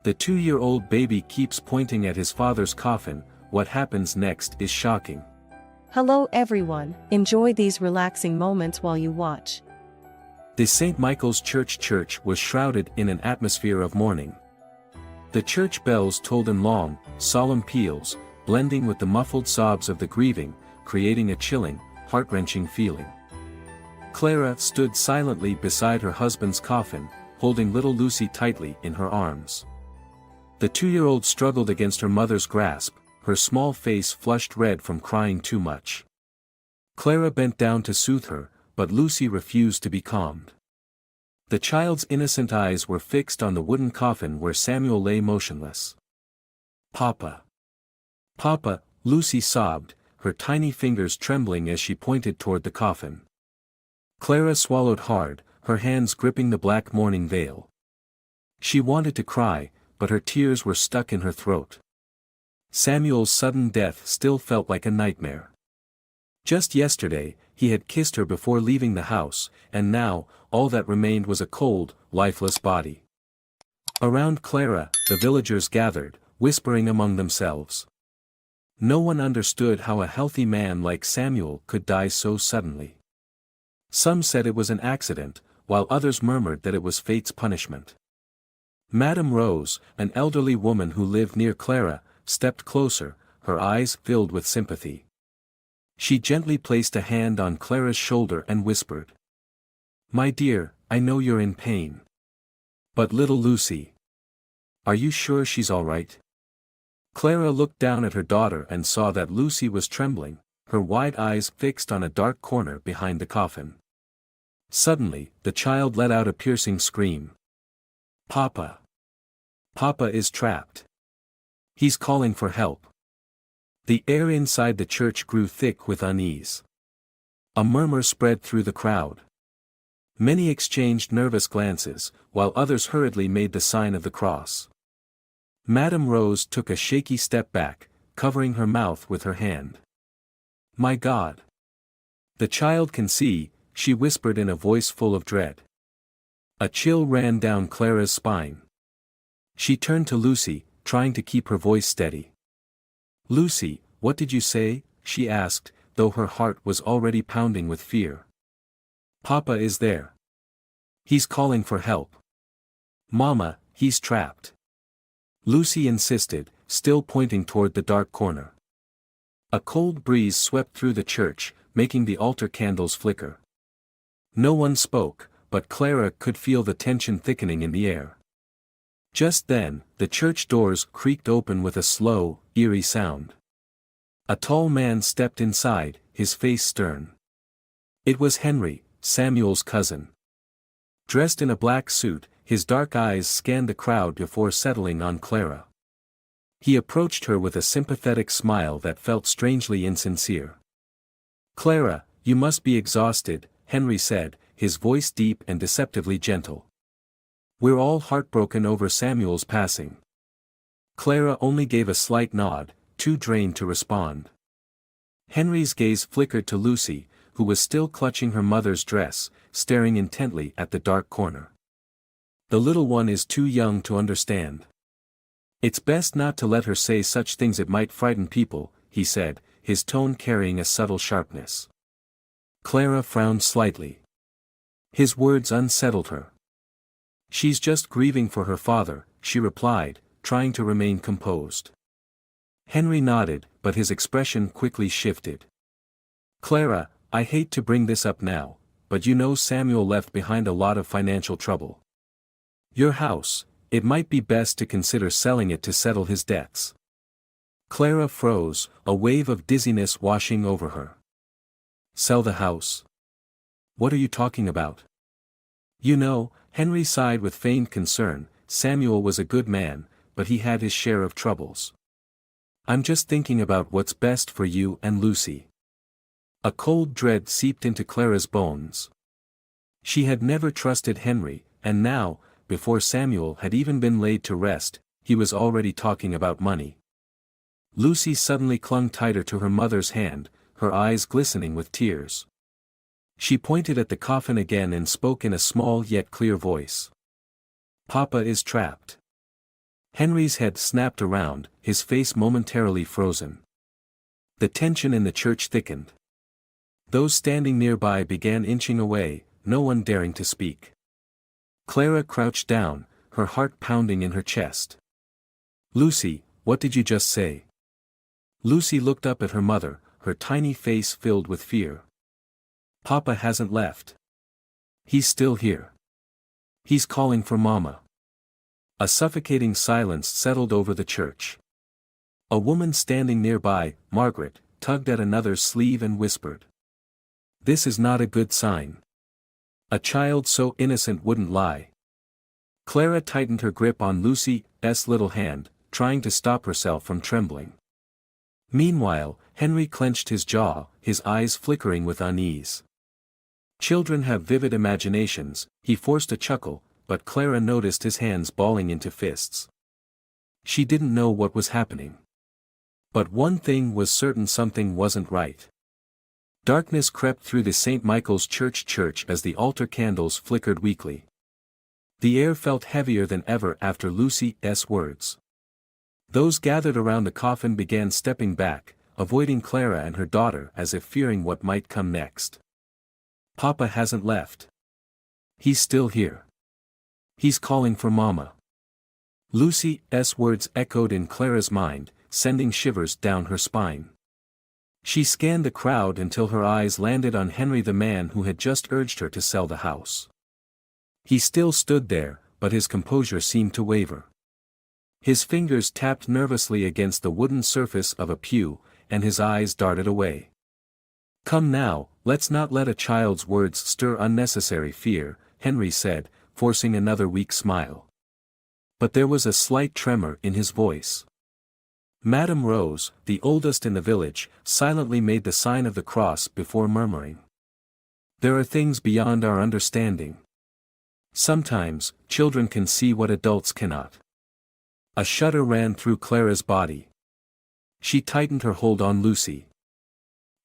The 2-year-old baby keeps pointing at his father's coffin. What happens next is shocking. Hello everyone, enjoy these relaxing moments while you watch. The St. Michael's Church was shrouded in an atmosphere of mourning. The church bells tolled in long, solemn peals, blending with the muffled sobs of the grieving, creating a chilling, heart-wrenching feeling. Clara stood silently beside her husband's coffin, holding little Lucy tightly in her arms. The 2-year-old struggled against her mother's grasp, her small face flushed red from crying too much. Clara bent down to soothe her, but Lucy refused to be calmed. The child's innocent eyes were fixed on the wooden coffin where Samuel lay motionless. "Papa! Papa!" Lucy sobbed, her tiny fingers trembling as she pointed toward the coffin. Clara swallowed hard, her hands gripping the black mourning veil. She wanted to cry, but her tears were stuck in her throat. Samuel's sudden death still felt like a nightmare. Just yesterday, he had kissed her before leaving the house, and now, all that remained was a cold, lifeless body. Around Clara, the villagers gathered, whispering among themselves. No one understood how a healthy man like Samuel could die so suddenly. Some said it was an accident, while others murmured that it was fate's punishment. Madame Rose, an elderly woman who lived near Clara, stepped closer, her eyes filled with sympathy. She gently placed a hand on Clara's shoulder and whispered, "My dear, I know you're in pain. But little Lucy. Are you sure she's all right?" Clara looked down at her daughter and saw that Lucy was trembling, her wide eyes fixed on a dark corner behind the coffin. Suddenly, the child let out a piercing scream. "Papa! Papa is trapped. He's calling for help." The air inside the church grew thick with unease. A murmur spread through the crowd. Many exchanged nervous glances, while others hurriedly made the sign of the cross. Madame Rose took a shaky step back, covering her mouth with her hand. "My God! The child can see," she whispered in a voice full of dread. A chill ran down Clara's spine. She turned to Lucy, trying to keep her voice steady. "Lucy, what did you say?" she asked, though her heart was already pounding with fear. "Papa is there. He's calling for help. Mama, he's trapped," Lucy insisted, still pointing toward the dark corner. A cold breeze swept through the church, making the altar candles flicker. No one spoke, but Clara could feel the tension thickening in the air. Just then, the church doors creaked open with a slow, eerie sound. A tall man stepped inside, his face stern. It was Henry, Samuel's cousin. Dressed in a black suit, his dark eyes scanned the crowd before settling on Clara. He approached her with a sympathetic smile that felt strangely insincere. "Clara, you must be exhausted," Henry said, his voice deep and deceptively gentle. "We're all heartbroken over Samuel's passing." Clara only gave a slight nod, too drained to respond. Henry's gaze flickered to Lucy, who was still clutching her mother's dress, staring intently at the dark corner. "The little one is too young to understand. It's best not to let her say such things, it might frighten people," he said, his tone carrying a subtle sharpness. Clara frowned slightly. His words unsettled her. "She's just grieving for her father," she replied, trying to remain composed. Henry nodded, but his expression quickly shifted. "Clara, I hate to bring this up now, but you know Samuel left behind a lot of financial trouble. Your house, it might be best to consider selling it to settle his debts." Clara froze, a wave of dizziness washing over her. "Sell the house? What are you talking about?" "You know," Henry sighed with feigned concern, "Samuel was a good man, but he had his share of troubles. I'm just thinking about what's best for you and Lucy." A cold dread seeped into Clara's bones. She had never trusted Henry, and now, before Samuel had even been laid to rest, he was already talking about money. Lucy suddenly clung tighter to her mother's hand, her eyes glistening with tears. She pointed at the coffin again and spoke in a small yet clear voice. "Papa is trapped." Henry's head snapped around, his face momentarily frozen. The tension in the church thickened. Those standing nearby began inching away, no one daring to speak. Clara crouched down, her heart pounding in her chest. "Lucy, what did you just say?" Lucy looked up at her mother, her tiny face filled with fear. "Papa hasn't left. He's still here. He's calling for Mama." A suffocating silence settled over the church. A woman standing nearby, Margaret, tugged at another's sleeve and whispered, "This is not a good sign. A child so innocent wouldn't lie." Clara tightened her grip on Lucy's little hand, trying to stop herself from trembling. Meanwhile, Henry clenched his jaw, his eyes flickering with unease. Children have vivid imaginations, he forced a chuckle, but Clara noticed his hands balling into fists. She didn't know what was happening. But one thing was certain: something wasn't right. Darkness crept through the St. Michael's church as the altar candles flickered weakly. The air felt heavier than ever after Lucy's words. Those gathered around the coffin began stepping back, avoiding Clara and her daughter as if fearing what might come next. "Papa hasn't left. He's still here. He's calling for Mama." Lucy's words echoed in Clara's mind, sending shivers down her spine. She scanned the crowd until her eyes landed on Henry, the man who had just urged her to sell the house. He still stood there, but his composure seemed to waver. His fingers tapped nervously against the wooden surface of a pew, and his eyes darted away. "Come now, let's not let a child's words stir unnecessary fear," Henry said, forcing another weak smile. But there was a slight tremor in his voice. Madame Rose, the oldest in the village, silently made the sign of the cross before murmuring, "There are things beyond our understanding. Sometimes, children can see what adults cannot." A shudder ran through Clara's body. She tightened her hold on Lucy.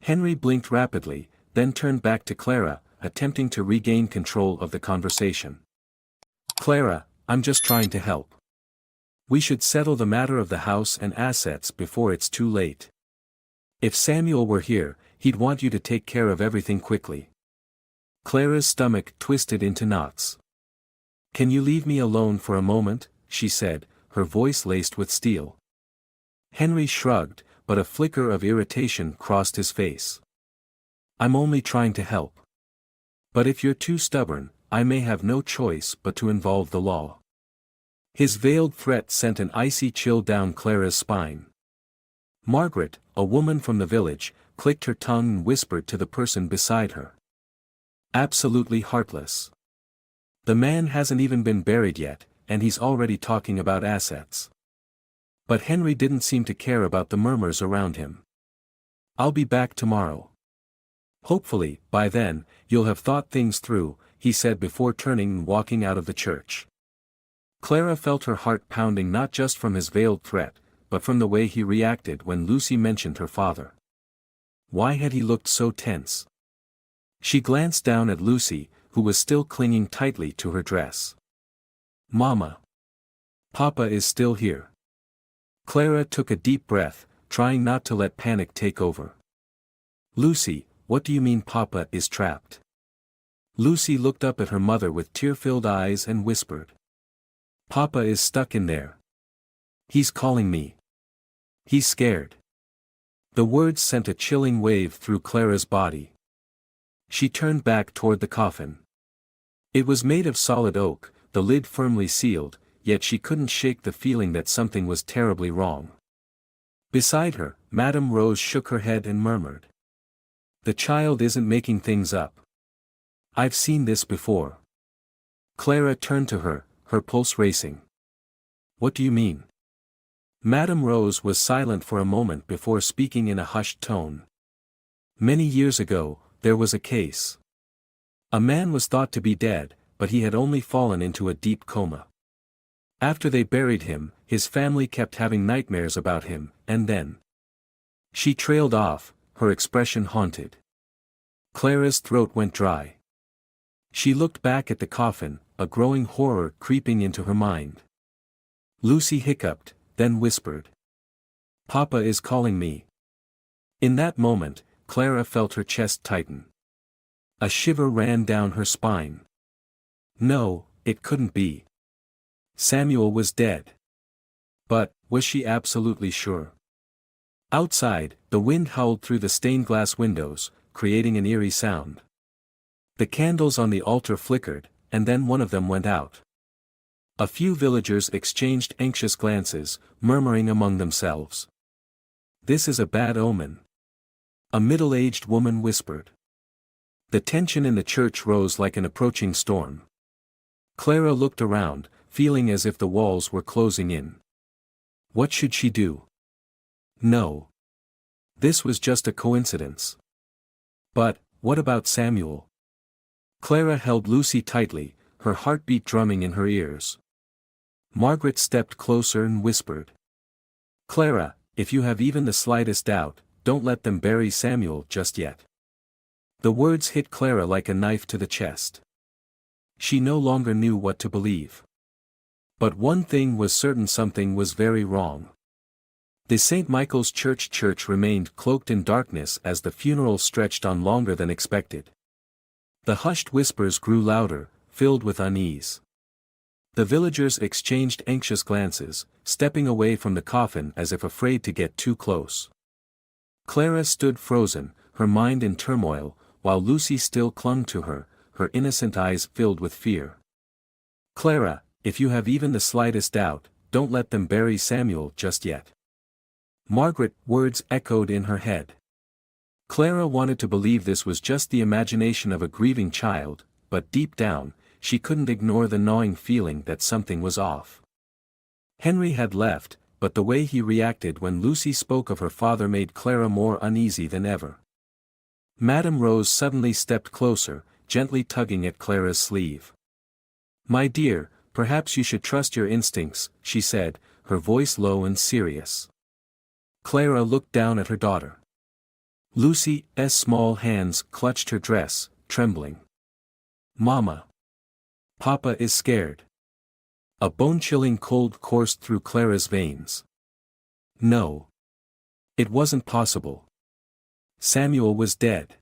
Henry blinked rapidly, then turned back to Clara, attempting to regain control of the conversation. "Clara, I'm just trying to help. We should settle the matter of the house and assets before it's too late. If Samuel were here, he'd want you to take care of everything quickly." Clara's stomach twisted into knots. "Can you leave me alone for a moment?" she said, her voice laced with steel. Henry shrugged, but a flicker of irritation crossed his face. "I'm only trying to help. But if you're too stubborn, I may have no choice but to involve the law." His veiled threat sent an icy chill down Clara's spine. Margaret, a woman from the village, clicked her tongue and whispered to the person beside her, "Absolutely heartless. The man hasn't even been buried yet, and he's already talking about assets." But Henry didn't seem to care about the murmurs around him. "I'll be back tomorrow. Hopefully, by then, you'll have thought things through," he said before turning and walking out of the church. Clara felt her heart pounding not just from his veiled threat, but from the way he reacted when Lucy mentioned her father. Why had he looked so tense? She glanced down at Lucy, who was still clinging tightly to her dress. "Mama. Papa is still here." Clara took a deep breath, trying not to let panic take over. "Lucy, what do you mean Papa is trapped?" Lucy looked up at her mother with tear-filled eyes and whispered, "Papa is stuck in there. He's calling me. He's scared." The words sent a chilling wave through Clara's body. She turned back toward the coffin. It was made of solid oak, the lid firmly sealed, yet she couldn't shake the feeling that something was terribly wrong. Beside her, Madame Rose shook her head and murmured, "The child isn't making things up. I've seen this before." Clara turned to her, her pulse racing. "What do you mean?" Madame Rose was silent for a moment before speaking in a hushed tone. "Many years ago, there was a case. A man was thought to be dead, but he had only fallen into a deep coma. After they buried him, his family kept having nightmares about him, and then..." She trailed off, her expression haunted. Clara's throat went dry. She looked back at the coffin, a growing horror creeping into her mind. Lucy hiccuped, then whispered. Papa is calling me. In that moment, Clara felt her chest tighten. A shiver ran down her spine. No, it couldn't be. Samuel was dead. But, was she absolutely sure? Outside, the wind howled through the stained glass windows, creating an eerie sound. The candles on the altar flickered, and then one of them went out. A few villagers exchanged anxious glances, murmuring among themselves. This is a bad omen. A middle-aged woman whispered. The tension in the church rose like an approaching storm. Clara looked around, feeling as if the walls were closing in. What should she do? No. This was just a coincidence. But, what about Samuel? Clara held Lucy tightly, her heartbeat drumming in her ears. Margaret stepped closer and whispered. Clara, if you have even the slightest doubt, don't let them bury Samuel just yet. The words hit Clara like a knife to the chest. She no longer knew what to believe. But one thing was certain: something was very wrong. The St. Michael's Church remained cloaked in darkness as the funeral stretched on longer than expected. The hushed whispers grew louder, filled with unease. The villagers exchanged anxious glances, stepping away from the coffin as if afraid to get too close. Clara stood frozen, her mind in turmoil, while Lucy still clung to her, her innocent eyes filled with fear. Clara, if you have even the slightest doubt, don't let them bury Samuel just yet. Margaret, words echoed in her head. Clara wanted to believe this was just the imagination of a grieving child, but deep down, she couldn't ignore the gnawing feeling that something was off. Henry had left, but the way he reacted when Lucy spoke of her father made Clara more uneasy than ever. Madame Rose suddenly stepped closer, gently tugging at Clara's sleeve. My dear, perhaps you should trust your instincts, she said, her voice low and serious. Clara looked down at her daughter. Lucy's small hands clutched her dress, trembling. Mama. Papa is scared. A bone-chilling cold coursed through Clara's veins. No. It wasn't possible. Samuel was dead.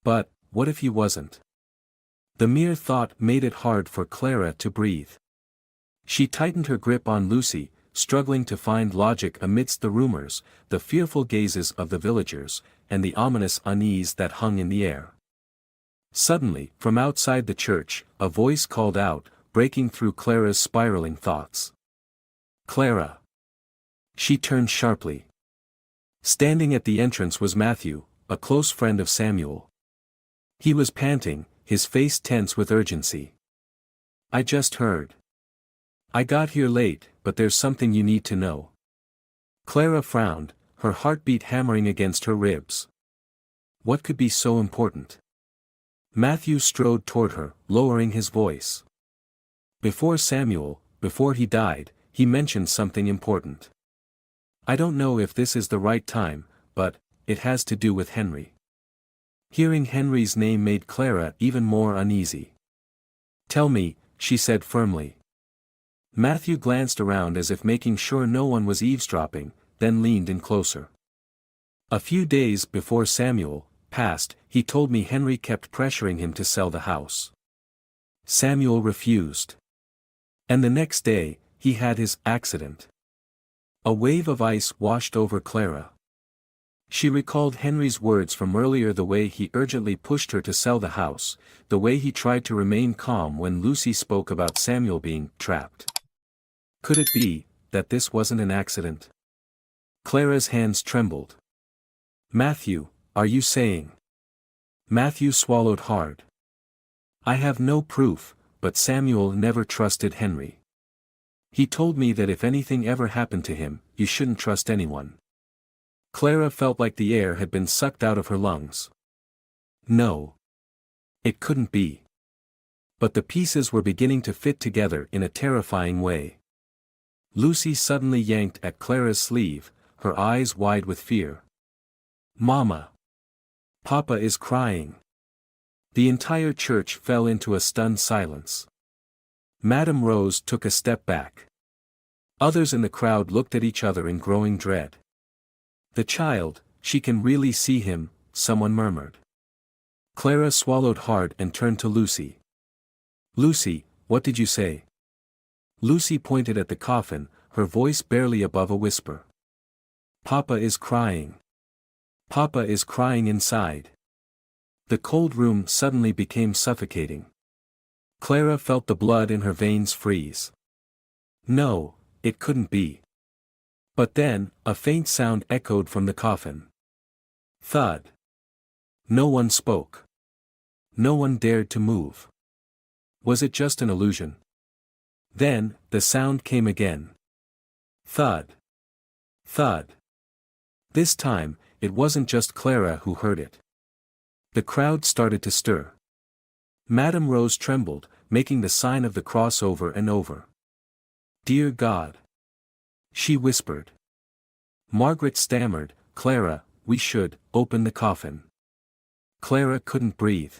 But, what if he wasn't? The mere thought made it hard for Clara to breathe. She tightened her grip on Lucy, struggling to find logic amidst the rumors, the fearful gazes of the villagers, and the ominous unease that hung in the air. Suddenly, from outside the church, a voice called out, breaking through Clara's spiraling thoughts. Clara. She turned sharply. Standing at the entrance was Matthew, a close friend of Samuel. He was panting, his face tense with urgency. I just heard. I got here late, but there's something you need to know. Clara frowned, her heartbeat hammering against her ribs. What could be so important? Matthew strode toward her, lowering his voice. Before he died, he mentioned something important. I don't know if this is the right time, but it has to do with Henry. Hearing Henry's name made Clara even more uneasy. Tell me, she said firmly. Matthew glanced around as if making sure no one was eavesdropping, then leaned in closer. A few days before Samuel passed, he told me Henry kept pressuring him to sell the house. Samuel refused. And the next day, he had his accident. A wave of ice washed over Clara. She recalled Henry's words from earlier, the way he urgently pushed her to sell the house, the way he tried to remain calm when Lucy spoke about Samuel being trapped. Could it be that this wasn't an accident? Clara's hands trembled. Matthew, are you saying? Matthew swallowed hard. I have no proof, but Samuel never trusted Henry. He told me that if anything ever happened to him, you shouldn't trust anyone. Clara felt like the air had been sucked out of her lungs. No. It couldn't be. But the pieces were beginning to fit together in a terrifying way. Lucy suddenly yanked at Clara's sleeve, her eyes wide with fear. Mama. Papa is crying. The entire church fell into a stunned silence. Madame Rose took a step back. Others in the crowd looked at each other in growing dread. The child, she can really see him, someone murmured. Clara swallowed hard and turned to Lucy. Lucy, what did you say? Lucy pointed at the coffin, her voice barely above a whisper. Papa is crying. Papa is crying inside. The cold room suddenly became suffocating. Clara felt the blood in her veins freeze. No, it couldn't be. But then, a faint sound echoed from the coffin. Thud. No one spoke. No one dared to move. Was it just an illusion? Then, the sound came again. Thud. Thud. This time, it wasn't just Clara who heard it. The crowd started to stir. Madame Rose trembled, making the sign of the cross over and over. Dear God. She whispered. Margaret stammered, Clara, we should open the coffin. Clara couldn't breathe.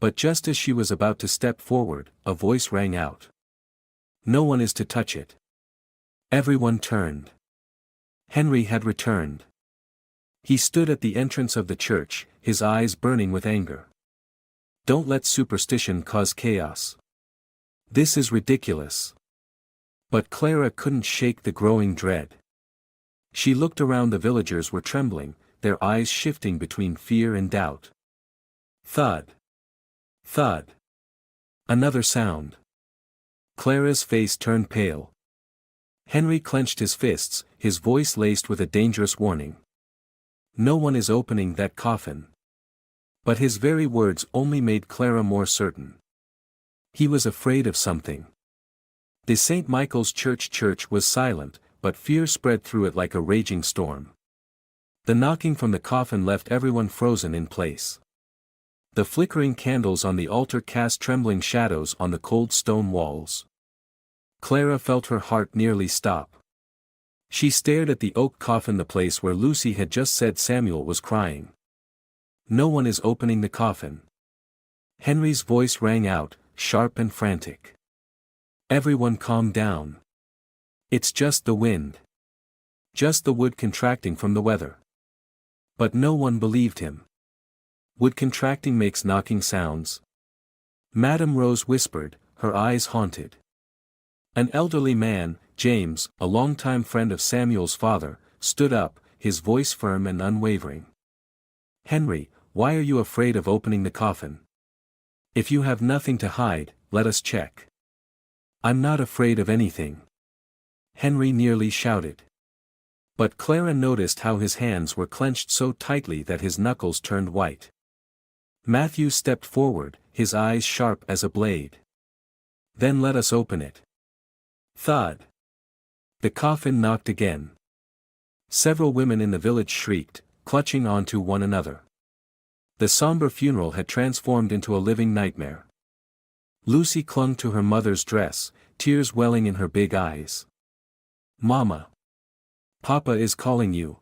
But just as she was about to step forward, a voice rang out. No one is to touch it. Everyone turned. Henry had returned. He stood at the entrance of the church, his eyes burning with anger. Don't let superstition cause chaos. This is ridiculous. But Clara couldn't shake the growing dread. She looked around. The villagers were trembling, their eyes shifting between fear and doubt. Thud. Thud. Another sound. Clara's face turned pale. Henry clenched his fists, his voice laced with a dangerous warning. No one is opening that coffin. But his very words only made Clara more certain. He was afraid of something. The St. Michael's Church was silent, but fear spread through it like a raging storm. The knocking from the coffin left everyone frozen in place. The flickering candles on the altar cast trembling shadows on the cold stone walls. Clara felt her heart nearly stop. She stared at the oak coffin, the place where Lucy had just said Samuel was crying. No one is opening the coffin. Henry's voice rang out, sharp and frantic. Everyone calm down. It's just the wind. Just the wood contracting from the weather. But no one believed him. Wood contracting makes knocking sounds. Madame Rose whispered, her eyes haunted. An elderly man, James, a longtime friend of Samuel's father, stood up, his voice firm and unwavering. Henry, why are you afraid of opening the coffin? If you have nothing to hide, let us check. I'm not afraid of anything. Henry nearly shouted. But Clara noticed how his hands were clenched so tightly that his knuckles turned white. Matthew stepped forward, his eyes sharp as a blade. Then let us open it. Thud. The coffin knocked again. Several women in the village shrieked, clutching onto one another. The somber funeral had transformed into a living nightmare. Lucy clung to her mother's dress, tears welling in her big eyes. Mama. Papa is calling you.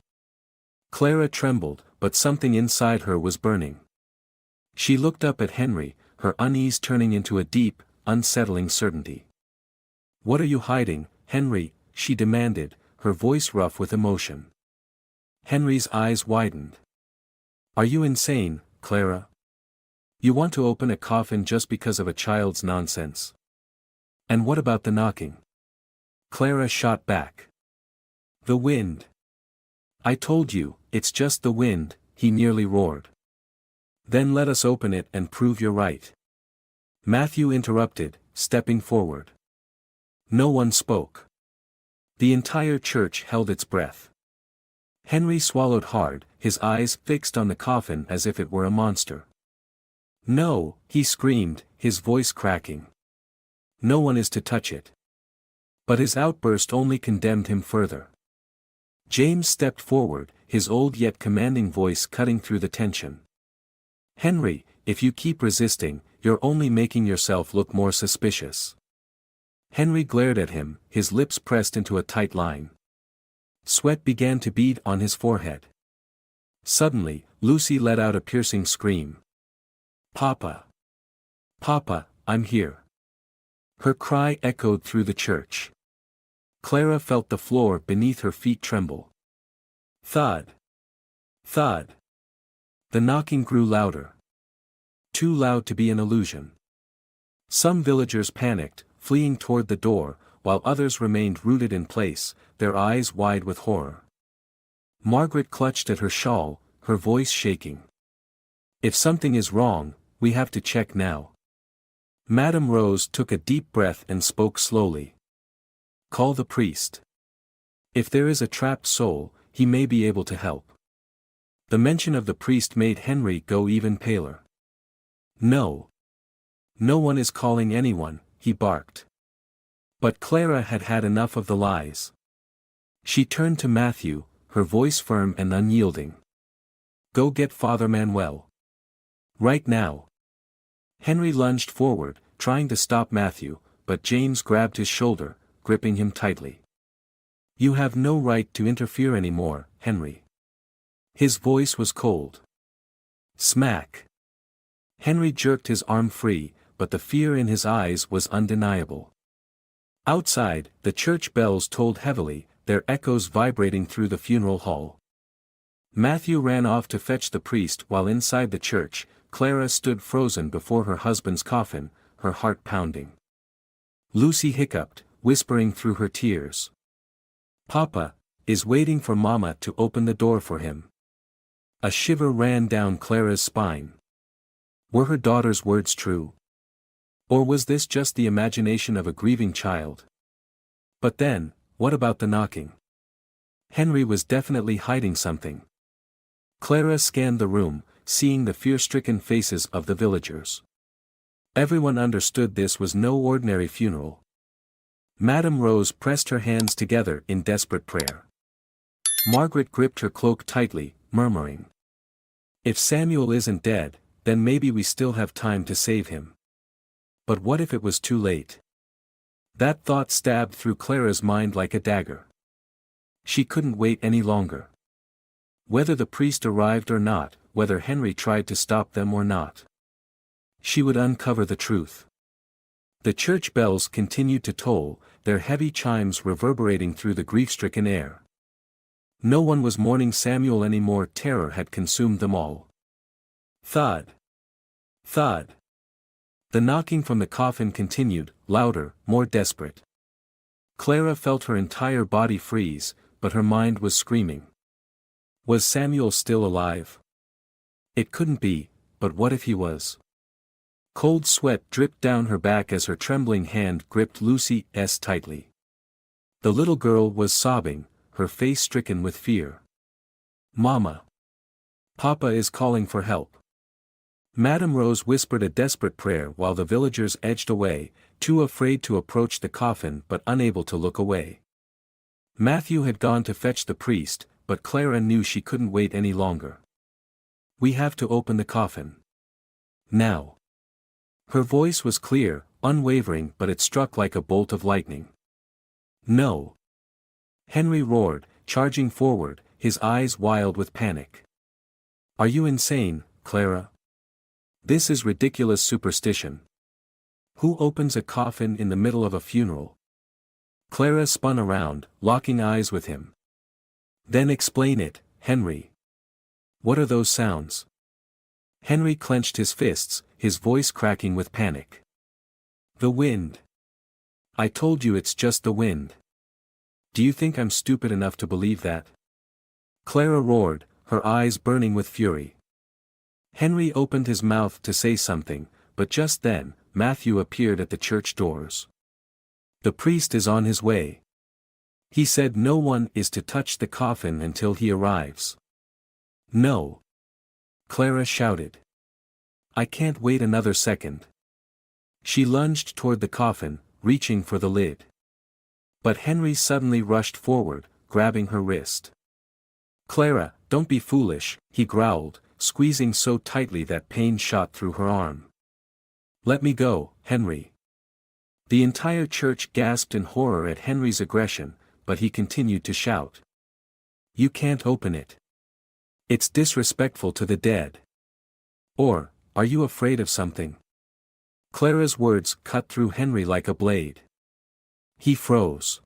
Clara trembled, but something inside her was burning. She looked up at Henry, her unease turning into a deep, unsettling certainty. What are you hiding, Henry? She demanded, her voice rough with emotion. Henry's eyes widened. Are you insane, Clara? You want to open a coffin just because of a child's nonsense? And what about the knocking? Clara shot back. The wind. I told you, it's just the wind, he nearly roared. Then let us open it and prove you're right. Matthew interrupted, stepping forward. No one spoke. The entire church held its breath. Henry swallowed hard, his eyes fixed on the coffin as if it were a monster. No, he screamed, his voice cracking. No one is to touch it. But his outburst only condemned him further. James stepped forward, his old yet commanding voice cutting through the tension. Henry, if you keep resisting, you're only making yourself look more suspicious. Henry glared at him, his lips pressed into a tight line. Sweat began to bead on his forehead. Suddenly, Lucy let out a piercing scream. Papa! Papa, I'm here! Her cry echoed through the church. Clara felt the floor beneath her feet tremble. Thud. Thud. The knocking grew louder. Too loud to be an illusion. Some villagers panicked, fleeing toward the door, while others remained rooted in place, their eyes wide with horror. Margaret clutched at her shawl, her voice shaking. If something is wrong, we have to check now. Madame Rose took a deep breath and spoke slowly. Call the priest. If there is a trapped soul, he may be able to help. The mention of the priest made Henry go even paler. No. No one is calling anyone, he barked. But Clara had had enough of the lies. She turned to Matthew, her voice firm and unyielding. Go get Father Manuel. Right now. Henry lunged forward, trying to stop Matthew, but James grabbed his shoulder, gripping him tightly. You have no right to interfere anymore, Henry. His voice was cold. Smack. Henry jerked his arm free, but the fear in his eyes was undeniable. Outside, the church bells tolled heavily, their echoes vibrating through the funeral hall. Matthew ran off to fetch the priest while inside the church, Clara stood frozen before her husband's coffin, her heart pounding. Lucy hiccuped, whispering through her tears. Papa is waiting for Mama to open the door for him. A shiver ran down Clara's spine. Were her daughter's words true? Or was this just the imagination of a grieving child? But then, what about the knocking? Henry was definitely hiding something. Clara scanned the room, seeing the fear-stricken faces of the villagers. Everyone understood this was no ordinary funeral. Madame Rose pressed her hands together in desperate prayer. Margaret gripped her cloak tightly, murmuring. If Samuel isn't dead, then maybe we still have time to save him. But what if it was too late? That thought stabbed through Clara's mind like a dagger. She couldn't wait any longer. Whether the priest arrived or not, whether Henry tried to stop them or not, she would uncover the truth. The church bells continued to toll, their heavy chimes reverberating through the grief-stricken air. No one was mourning Samuel anymore. Terror had consumed them all. Thud. Thud. The knocking from the coffin continued, louder, more desperate. Clara felt her entire body freeze, but her mind was screaming. Was Samuel still alive? It couldn't be, but what if he was? Cold sweat dripped down her back as her trembling hand gripped Lucy's tightly. The little girl was sobbing, her face stricken with fear. Mama. Papa is calling for help. Madame Rose whispered a desperate prayer while the villagers edged away, too afraid to approach the coffin but unable to look away. Matthew had gone to fetch the priest, but Clara knew she couldn't wait any longer. We have to open the coffin. Now. Her voice was clear, unwavering, but it struck like a bolt of lightning. No. Henry roared, charging forward, his eyes wild with panic. Are you insane, Clara? This is ridiculous superstition. Who opens a coffin in the middle of a funeral? Clara spun around, locking eyes with him. Then explain it, Henry. What are those sounds? Henry clenched his fists, his voice cracking with panic. The wind. I told you it's just the wind. Do you think I'm stupid enough to believe that? Clara roared, her eyes burning with fury. Henry opened his mouth to say something, but just then, Matthew appeared at the church doors. The priest is on his way. He said no one is to touch the coffin until he arrives. No. Clara shouted. I can't wait another second. She lunged toward the coffin, reaching for the lid. But Henry suddenly rushed forward, grabbing her wrist. Clara, don't be foolish, he growled, squeezing so tightly that pain shot through her arm. Let me go, Henry. The entire church gasped in horror at Henry's aggression, but he continued to shout. You can't open it. It's disrespectful to the dead. Or, are you afraid of something? Clara's words cut through Henry like a blade. He froze.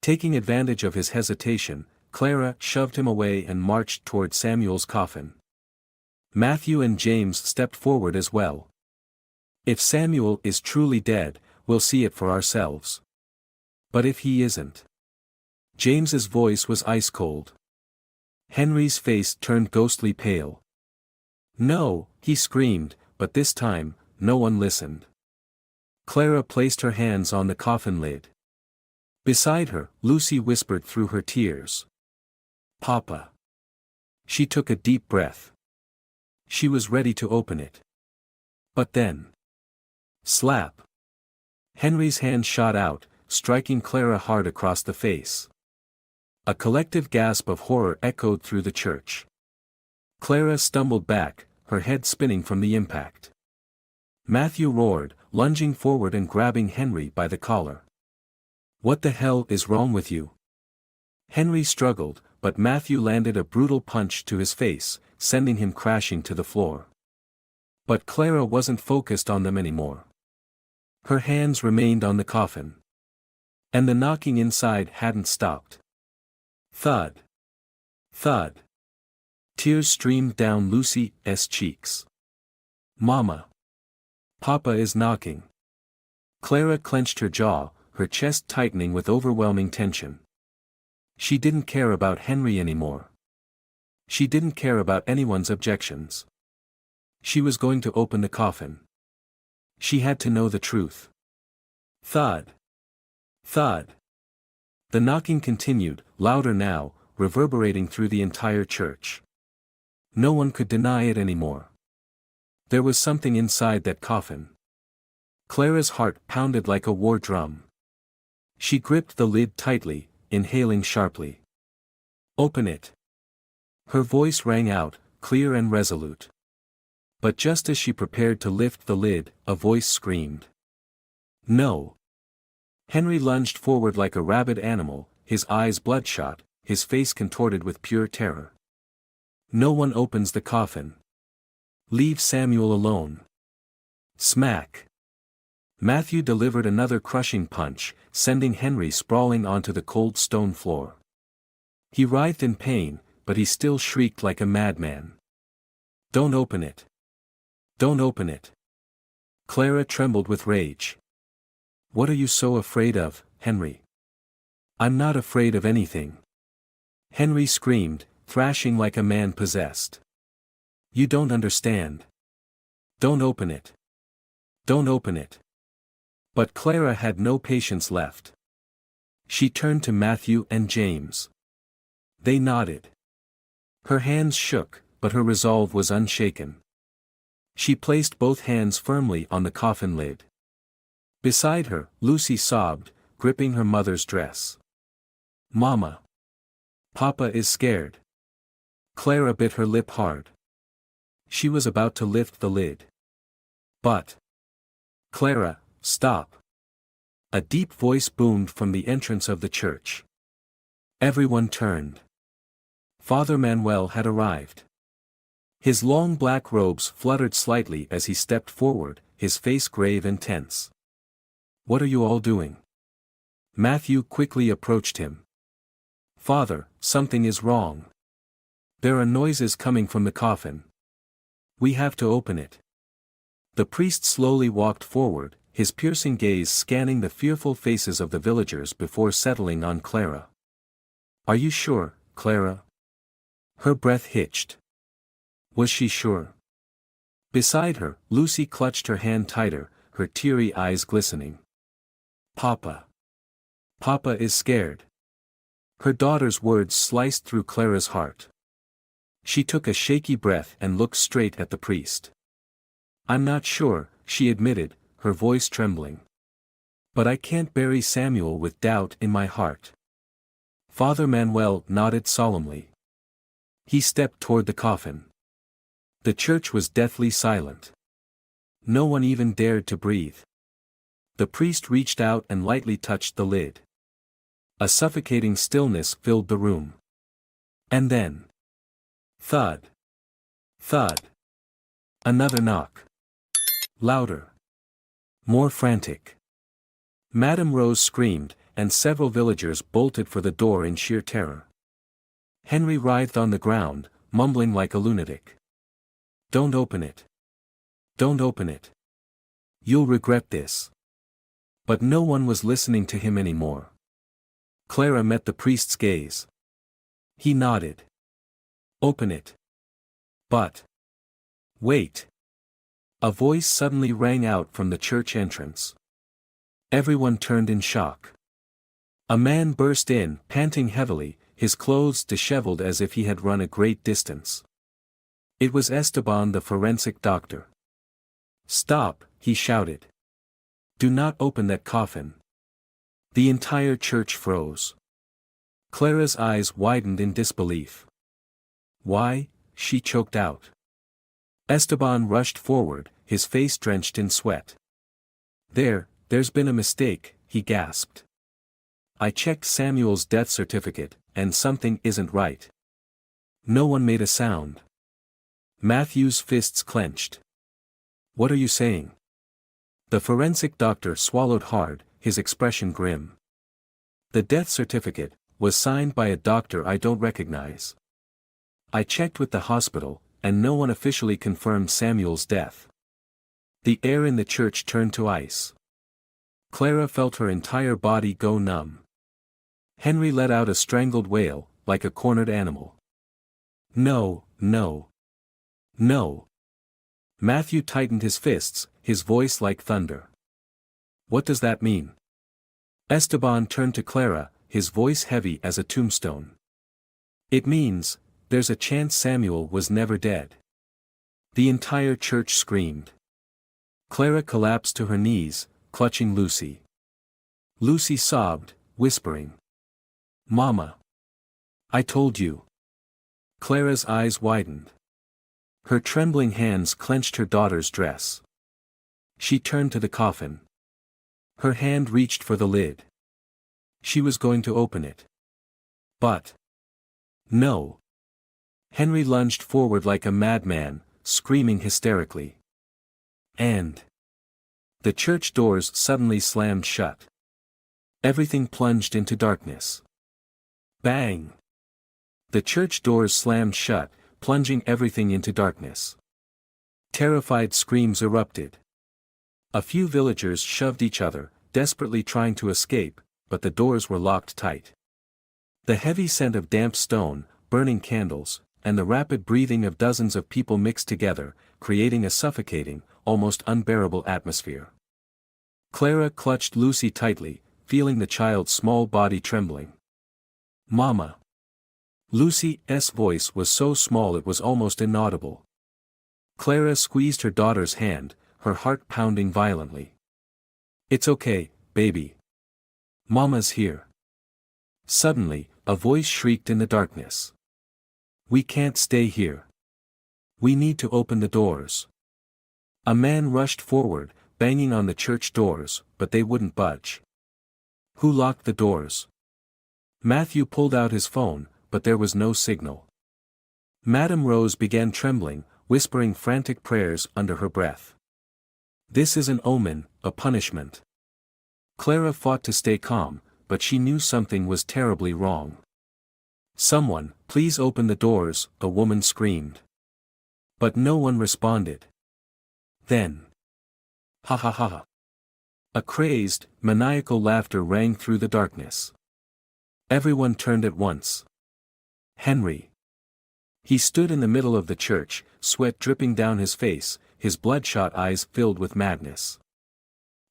Taking advantage of his hesitation, Clara shoved him away and marched toward Samuel's coffin. Matthew and James stepped forward as well. If Samuel is truly dead, we'll see it for ourselves. But if he isn't? James's voice was ice cold. Henry's face turned ghostly pale. No, he screamed, but this time, no one listened. Clara placed her hands on the coffin lid. Beside her, Lucy whispered through her tears. Papa. She took a deep breath. She was ready to open it. But then. Slap. Henry's hand shot out, striking Clara hard across the face. A collective gasp of horror echoed through the church. Clara stumbled back, her head spinning from the impact. Matthew roared, lunging forward and grabbing Henry by the collar. What the hell is wrong with you? Henry struggled, but Matthew landed a brutal punch to his face, sending him crashing to the floor. But Clara wasn't focused on them anymore. Her hands remained on the coffin. And the knocking inside hadn't stopped. Thud. Thud. Tears streamed down Lucy's cheeks. Mama. Papa is knocking. Clara clenched her jaw, her chest tightening with overwhelming tension. She didn't care about Henry anymore. She didn't care about anyone's objections. She was going to open the coffin. She had to know the truth. Thud. Thud. The knocking continued, louder now, reverberating through the entire church. No one could deny it anymore. There was something inside that coffin. Clara's heart pounded like a war drum. She gripped the lid tightly, inhaling sharply. Open it. Her voice rang out, clear and resolute. But just as she prepared to lift the lid, a voice screamed. No. Henry lunged forward like a rabid animal, his eyes bloodshot, his face contorted with pure terror. No one opens the coffin. Leave Samuel alone. Smack. Matthew delivered another crushing punch, sending Henry sprawling onto the cold stone floor. He writhed in pain, but he still shrieked like a madman. Don't open it. Don't open it. Clara trembled with rage. What are you so afraid of, Henry? I'm not afraid of anything. Henry screamed, thrashing like a man possessed. You don't understand. Don't open it. Don't open it. But Clara had no patience left. She turned to Matthew and James. They nodded. Her hands shook, but her resolve was unshaken. She placed both hands firmly on the coffin lid. Beside her, Lucy sobbed, gripping her mother's dress. Mama. Papa is scared. Clara bit her lip hard. She was about to lift the lid. But. Clara, stop. A deep voice boomed from the entrance of the church. Everyone turned. Father Manuel had arrived. His long black robes fluttered slightly as he stepped forward, his face grave and tense. What are you all doing? Matthew quickly approached him. Father, something is wrong. There are noises coming from the coffin. We have to open it. The priest slowly walked forward, his piercing gaze scanning the fearful faces of the villagers before settling on Clara. Are you sure, Clara? Her breath hitched. Was she sure? Beside her, Lucy clutched her hand tighter, her teary eyes glistening. Papa. Papa is scared. Her daughter's words sliced through Clara's heart. She took a shaky breath and looked straight at the priest. I'm not sure, she admitted, her voice trembling. But I can't bury Samuel with doubt in my heart. Father Manuel nodded solemnly. He stepped toward the coffin. The church was deathly silent. No one even dared to breathe. The priest reached out and lightly touched the lid. A suffocating stillness filled the room. And then. Thud. Thud. Another knock. Louder. More frantic. Madame Rose screamed, and several villagers bolted for the door in sheer terror. Henry writhed on the ground, mumbling like a lunatic. "Don't open it. Don't open it. You'll regret this." But no one was listening to him anymore. Clara met the priest's gaze. He nodded. "Open it." But wait. A voice suddenly rang out from the church entrance. Everyone turned in shock. A man burst in, panting heavily, his clothes disheveled as if he had run a great distance. It was Esteban, the forensic doctor. "Stop," he shouted. "Do not open that coffin." The entire church froze. Clara's eyes widened in disbelief. "Why?" she choked out. Esteban rushed forward, his face drenched in sweat. There's been a mistake," he gasped. "I checked Samuel's death certificate, and something isn't right." No one made a sound. Matthew's fists clenched. "What are you saying?" The forensic doctor swallowed hard, his expression grim. "The death certificate was signed by a doctor I don't recognize. I checked with the hospital, and no one officially confirmed Samuel's death." The air in the church turned to ice. Clara felt her entire body go numb. Henry let out a strangled wail, like a cornered animal. "No, no. No." Matthew tightened his fists, his voice like thunder. "What does that mean?" Esteban turned to Clara, his voice heavy as a tombstone. "It means, there's a chance Samuel was never dead." The entire church screamed. Clara collapsed to her knees, clutching Lucy. Lucy sobbed, whispering, "Mama! I told you." Clara's eyes widened. Her trembling hands clenched her daughter's dress. She turned to the coffin. Her hand reached for the lid. She was going to open it. But no. Henry lunged forward like a madman, screaming hysterically. And the church doors suddenly slammed shut. Everything plunged into darkness. Bang! The church doors slammed shut, plunging everything into darkness. Terrified screams erupted. A few villagers shoved each other, desperately trying to escape, but the doors were locked tight. The heavy scent of damp stone, burning candles, and the rapid breathing of dozens of people mixed together, creating a suffocating, almost unbearable atmosphere. Clara clutched Lucy tightly, feeling the child's small body trembling. "Mama!" Lucy's voice was so small it was almost inaudible. Clara squeezed her daughter's hand, her heart pounding violently. "It's okay, baby. Mama's here." Suddenly, a voice shrieked in the darkness. "We can't stay here. We need to open the doors." A man rushed forward, banging on the church doors, but they wouldn't budge. "Who locked the doors?" Matthew pulled out his phone, but there was no signal. Madame Rose began trembling, whispering frantic prayers under her breath. "This is an omen, a punishment." Clara fought to stay calm, but she knew something was terribly wrong. "Someone, please open the doors," a woman screamed. But no one responded. Then, ha ha ha! A crazed, maniacal laughter rang through the darkness. Everyone turned at once. Henry. He stood in the middle of the church, sweat dripping down his face, his bloodshot eyes filled with madness.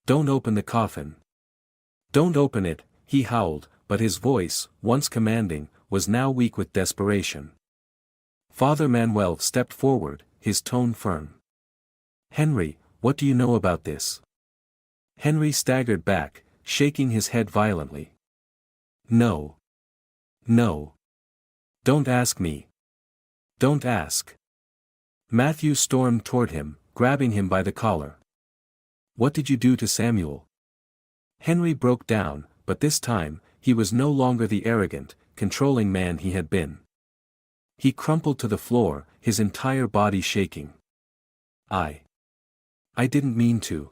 "Don't open the coffin. Don't open it," he howled, but his voice, once commanding, was now weak with desperation. Father Manuel stepped forward, his tone firm. "Henry, what do you know about this?" Henry staggered back, shaking his head violently. "No. No. Don't ask me. Don't ask." Matthew stormed toward him, grabbing him by the collar. "What did you do to Samuel?" Henry broke down, but this time, he was no longer the arrogant, controlling man he had been. He crumpled to the floor, his entire body shaking. I didn't mean to."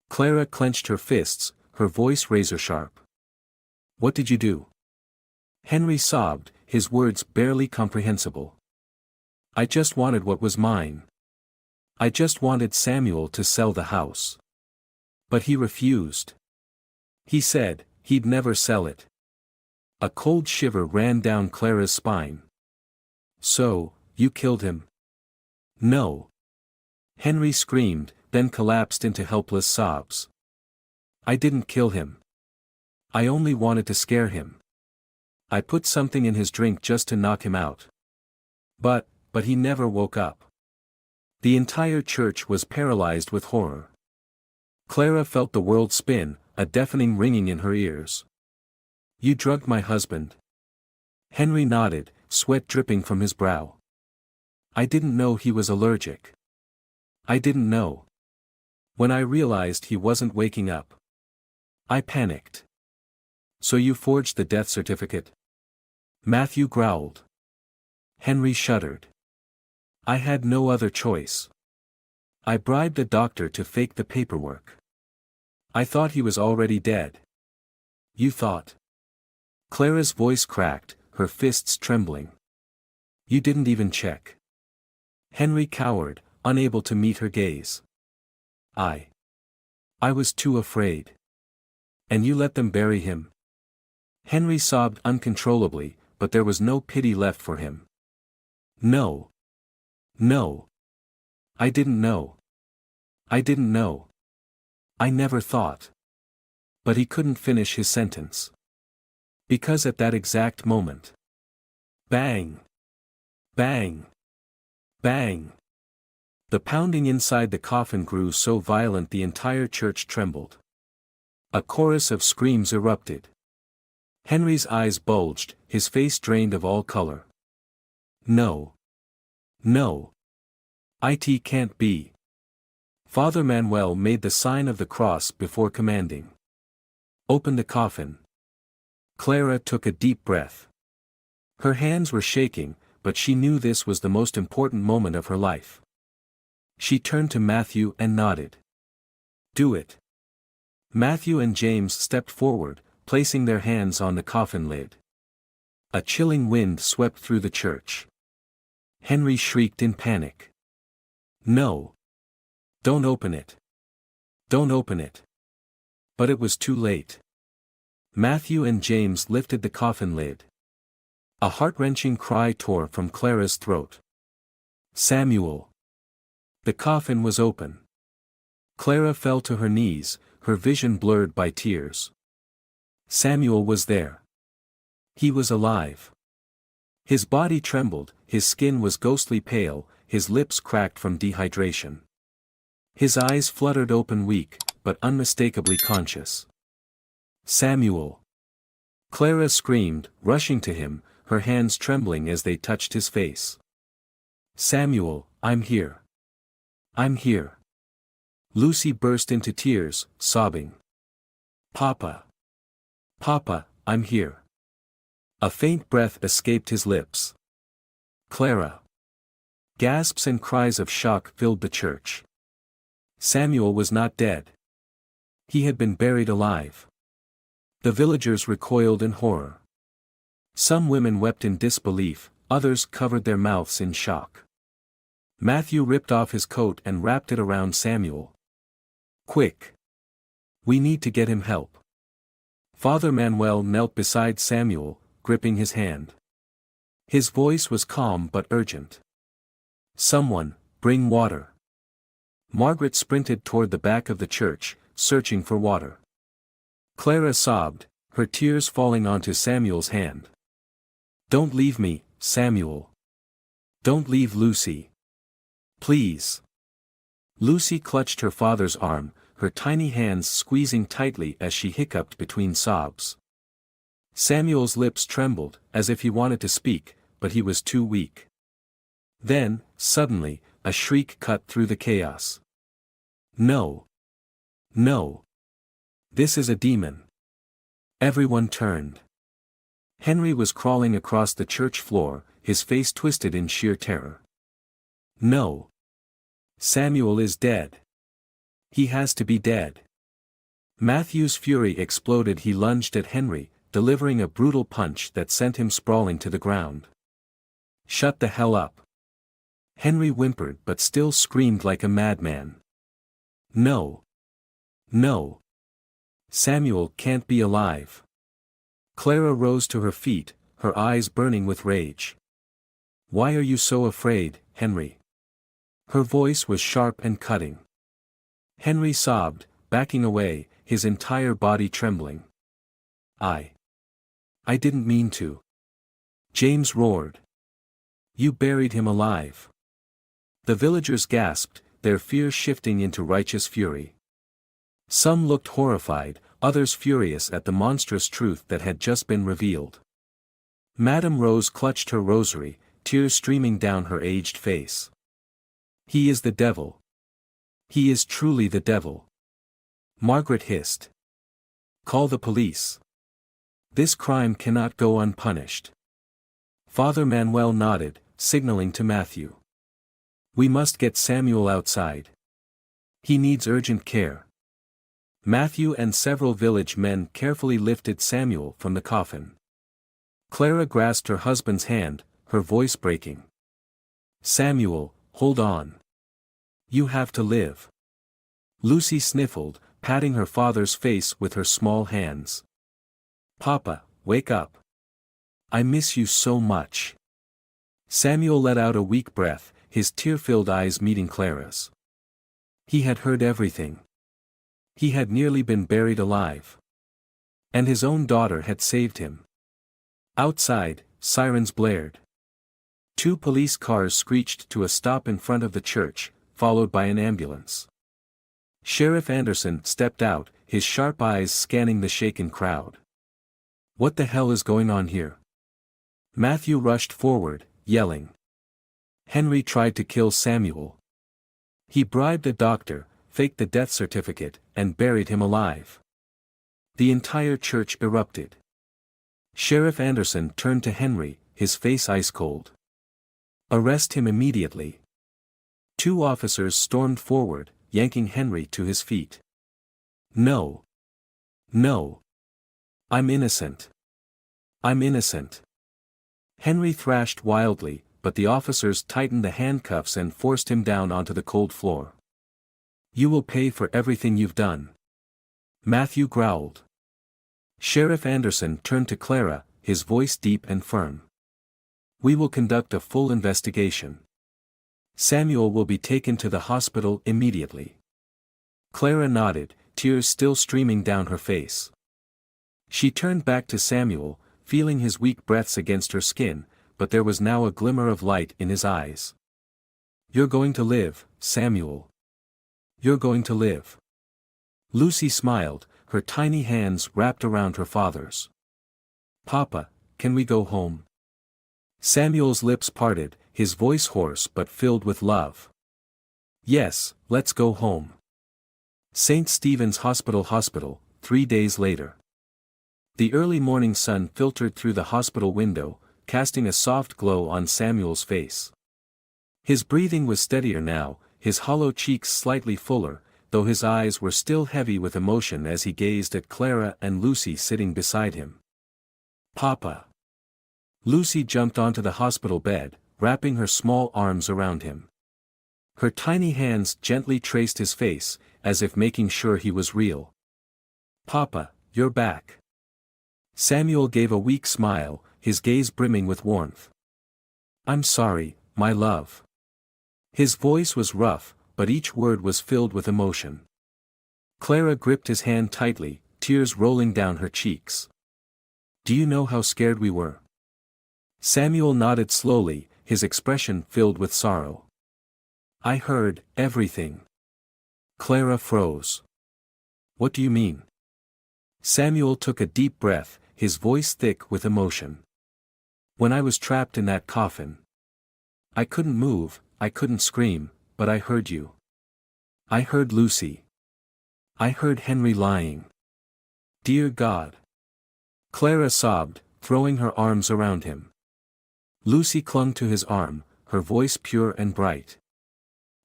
Clara clenched her fists, her voice razor-sharp. What did you do? Henry sobbed, his words barely comprehensible. I just wanted what was mine. I just wanted Samuel to sell the house. But he refused. He said, he'd never sell it. A cold shiver ran down Clara's spine. So, you killed him? No. Henry screamed, then collapsed into helpless sobs. I didn't kill him. I only wanted to scare him. I put something in his drink just to knock him out. But he never woke up. The entire church was paralyzed with horror. Clara felt the world spin, a deafening ringing in her ears. You drugged my husband. Henry nodded, sweat dripping from his brow. I didn't know he was allergic. I didn't know. When I realized he wasn't waking up, I panicked. So you forged the death certificate? Matthew growled. Henry shuddered. I had no other choice. I bribed a doctor to fake the paperwork. I thought he was already dead. You thought? Clara's voice cracked, her fists trembling. You didn't even check. Henry cowered, unable to meet her gaze. I was too afraid. And you let them bury him? Henry sobbed uncontrollably, but there was no pity left for him. No. No. I didn't know. I didn't know. I never thought. But he couldn't finish his sentence. Because at that exact moment. Bang! Bang! Bang! The pounding inside the coffin grew so violent the entire church trembled. A chorus of screams erupted. Henry's eyes bulged, his face drained of all color. No. No. It can't be. Father Manuel made the sign of the cross before commanding. Open the coffin. Clara took a deep breath. Her hands were shaking, but she knew this was the most important moment of her life. She turned to Matthew and nodded. Do it. Matthew and James stepped forward, placing their hands on the coffin lid. A chilling wind swept through the church. Henry shrieked in panic. No. Don't open it. Don't open it. But it was too late. Matthew and James lifted the coffin lid. A heart-wrenching cry tore from Clara's throat. Samuel. The coffin was open. Clara fell to her knees, her vision blurred by tears. Samuel was there. He was alive. His body trembled, his skin was ghostly pale, his lips cracked from dehydration. His eyes fluttered open, weak, but unmistakably conscious. Samuel. Clara screamed, rushing to him, her hands trembling as they touched his face. Samuel, I'm here. I'm here. Lucy burst into tears, sobbing. Papa. Papa, I'm here. A faint breath escaped his lips. Clara. Gasps and cries of shock filled the church. Samuel was not dead. He had been buried alive. The villagers recoiled in horror. Some women wept in disbelief, others covered their mouths in shock. Matthew ripped off his coat and wrapped it around Samuel. Quick! We need to get him help. Father Manuel knelt beside Samuel, gripping his hand. His voice was calm but urgent. Someone, bring water. Margaret sprinted toward the back of the church, searching for water. Clara sobbed, her tears falling onto Samuel's hand. Don't leave me, Samuel. Don't leave Lucy. Please. Lucy clutched her father's arm, her tiny hands squeezing tightly as she hiccuped between sobs. Samuel's lips trembled, as if he wanted to speak, but he was too weak. Then, suddenly, a shriek cut through the chaos. No. No. This is a demon. Everyone turned. Henry was crawling across the church floor, his face twisted in sheer terror. No. Samuel is dead. He has to be dead. Matthew's fury exploded. He lunged at Henry, delivering a brutal punch that sent him sprawling to the ground. "Shut the hell up." Henry whimpered but still screamed like a madman. "No. No. Samuel can't be alive." Clara rose to her feet, her eyes burning with rage. "Why are you so afraid, Henry?" Her voice was sharp and cutting. Henry sobbed, backing away, his entire body trembling. I didn't mean to." James roared. "You buried him alive." The villagers gasped, their fear shifting into righteous fury. Some looked horrified, others furious at the monstrous truth that had just been revealed. Madame Rose clutched her rosary, tears streaming down her aged face. "He is the devil. He is truly the devil." Margaret hissed. "Call the police. This crime cannot go unpunished." Father Manuel nodded, signaling to Matthew. "We must get Samuel outside. He needs urgent care." Matthew and several village men carefully lifted Samuel from the coffin. Clara grasped her husband's hand, her voice breaking. "Samuel, hold on. You have to live." Lucy sniffled, patting her father's face with her small hands. "Papa, wake up. I miss you so much." Samuel let out a weak breath, his tear-filled eyes meeting Clara's. He had heard everything. He had nearly been buried alive. And his own daughter had saved him. Outside, sirens blared. 2 police cars screeched to a stop in front of the church, followed by an ambulance. Sheriff Anderson stepped out, his sharp eyes scanning the shaken crowd. "What the hell is going on here?" Matthew rushed forward, yelling. "Henry tried to kill Samuel. He bribed a doctor, faked the death certificate, and buried him alive." The entire church erupted. Sheriff Anderson turned to Henry, his face ice-cold. "Arrest him immediately." 2 officers stormed forward, yanking Henry to his feet. "No. No. I'm innocent. I'm innocent." Henry thrashed wildly, but the officers tightened the handcuffs and forced him down onto the cold floor. "You will pay for everything you've done." Matthew growled. Sheriff Anderson turned to Clara, his voice deep and firm. "We will conduct a full investigation. Samuel will be taken to the hospital immediately." Clara nodded, tears still streaming down her face. She turned back to Samuel, feeling his weak breaths against her skin, but there was now a glimmer of light in his eyes. "You're going to live, Samuel. You're going to live." Lucy smiled, her tiny hands wrapped around her father's. "Papa, can we go home?" Samuel's lips parted, his voice hoarse but filled with love. "Yes, let's go home." St. Stephen's Hospital, 3 days later. The early morning sun filtered through the hospital window, casting a soft glow on Samuel's face. His breathing was steadier now, his hollow cheeks slightly fuller, though his eyes were still heavy with emotion as he gazed at Clara and Lucy sitting beside him. "Papa." Lucy jumped onto the hospital bed, wrapping her small arms around him. Her tiny hands gently traced his face, as if making sure he was real. "Papa, you're back." Samuel gave a weak smile, his gaze brimming with warmth. "I'm sorry, my love." His voice was rough, but each word was filled with emotion. Clara gripped his hand tightly, tears rolling down her cheeks. "Do you know how scared we were?" Samuel nodded slowly, his expression filled with sorrow. "I heard everything." Clara froze. "What do you mean?" Samuel took a deep breath, his voice thick with emotion. "When I was trapped in that coffin. I couldn't move, I couldn't scream, but I heard you. I heard Lucy. I heard Henry lying. Dear God." Clara sobbed, throwing her arms around him. Lucy clung to his arm, her voice pure and bright.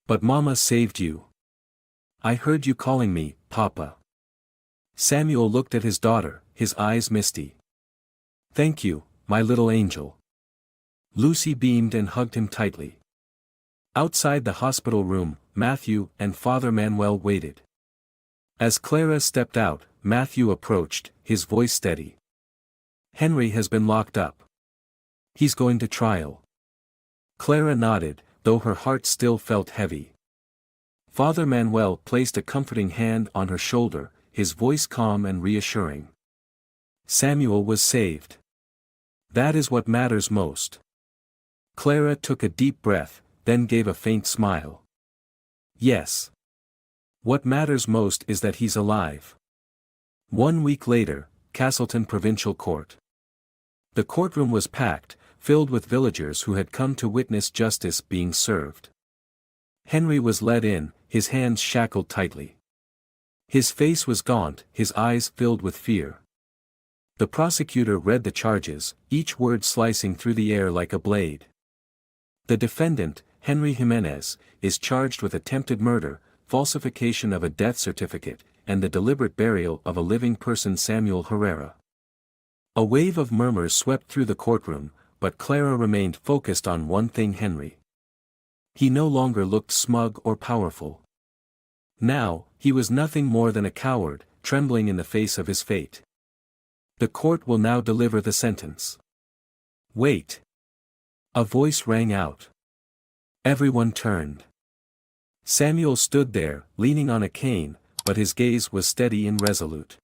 "But Mama saved you. I heard you calling me, Papa." Samuel looked at his daughter, his eyes misty. Thank you, my little angel. Lucy beamed and hugged him tightly. Outside the hospital room, Matthew and Father Manuel waited. As Clara stepped out, Matthew approached, his voice steady. Henry has been locked up. He's going to trial. Clara nodded, though her heart still felt heavy. Father Manuel placed a comforting hand on her shoulder, his voice calm and reassuring. Samuel was saved. That is what matters most. Clara took a deep breath, then gave a faint smile. Yes. What matters most is that he's alive. 1 week later, Castleton Provincial Court. The courtroom was packed, filled with villagers who had come to witness justice being served. Henry was led in, his hands shackled tightly. His face was gaunt, his eyes filled with fear. The prosecutor read the charges, each word slicing through the air like a blade. The defendant, Henry Jimenez, is charged with attempted murder, falsification of a death certificate, and the deliberate burial of a living person, Samuel Herrera. A wave of murmurs swept through the courtroom, but Clara remained focused on one thing: Henry. He no longer looked smug or powerful. Now, he was nothing more than a coward, trembling in the face of his fate. The court will now deliver the sentence. Wait. A voice rang out. Everyone turned. Samuel stood there, leaning on a cane, but his gaze was steady and resolute.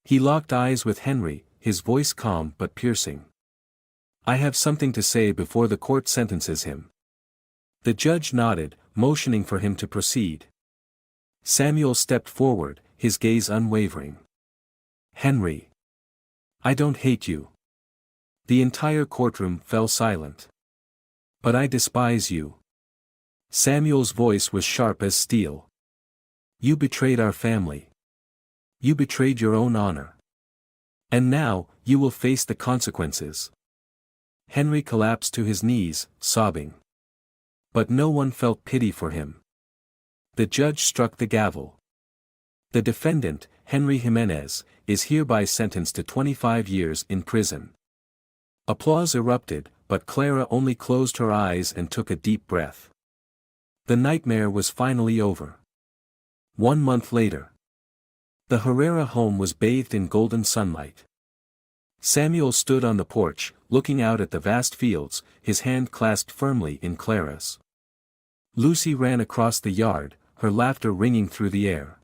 He locked eyes with Henry, his voice calm but piercing. I have something to say before the court sentences him. The judge nodded, motioning for him to proceed. Samuel stepped forward, his gaze unwavering. Henry. I don't hate you. The entire courtroom fell silent. But I despise you. Samuel's voice was sharp as steel. You betrayed our family. You betrayed your own honor. And now, you will face the consequences. Henry collapsed to his knees, sobbing. But no one felt pity for him. The judge struck the gavel. The defendant, Henry Jimenez, is hereby sentenced to 25 years in prison. Applause erupted, but Clara only closed her eyes and took a deep breath. The nightmare was finally over. 1 month later. The Herrera home was bathed in golden sunlight. Samuel stood on the porch, looking out at the vast fields, his hand clasped firmly in Clara's. Lucy ran across the yard, her laughter ringing through the air.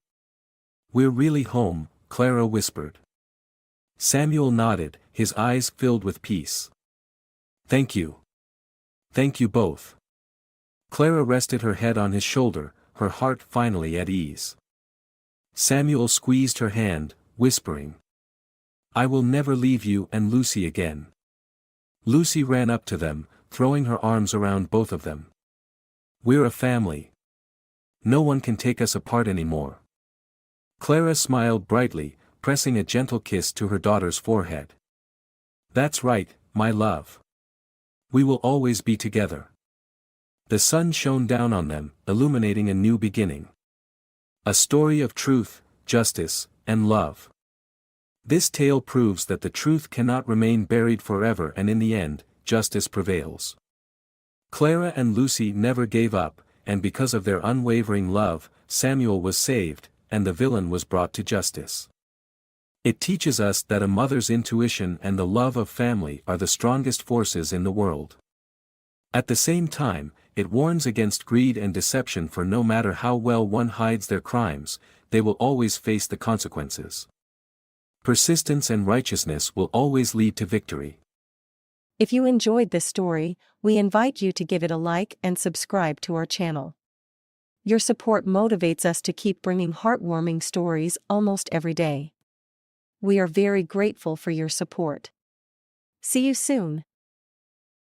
We're really home, Clara whispered. Samuel nodded, his eyes filled with peace. Thank you. Thank you both. Clara rested her head on his shoulder, her heart finally at ease. Samuel squeezed her hand, whispering, I will never leave you and Lucy again. Lucy ran up to them, throwing her arms around both of them. We're a family. No one can take us apart anymore. Clara smiled brightly, pressing a gentle kiss to her daughter's forehead. That's right, my love. We will always be together. The sun shone down on them, illuminating a new beginning. A story of truth, justice, and love. This tale proves that the truth cannot remain buried forever, and in the end, justice prevails. Clara and Lucy never gave up, and because of their unwavering love, Samuel was saved, and the villain was brought to justice. It teaches us that a mother's intuition and the love of family are the strongest forces in the world. At the same time, it warns against greed and deception, for no matter how well one hides their crimes, they will always face the consequences. Persistence and righteousness will always lead to victory. If you enjoyed this story, we invite you to give it a like and subscribe to our channel. Your support motivates us to keep bringing heartwarming stories almost every day. We are very grateful for your support. See you soon.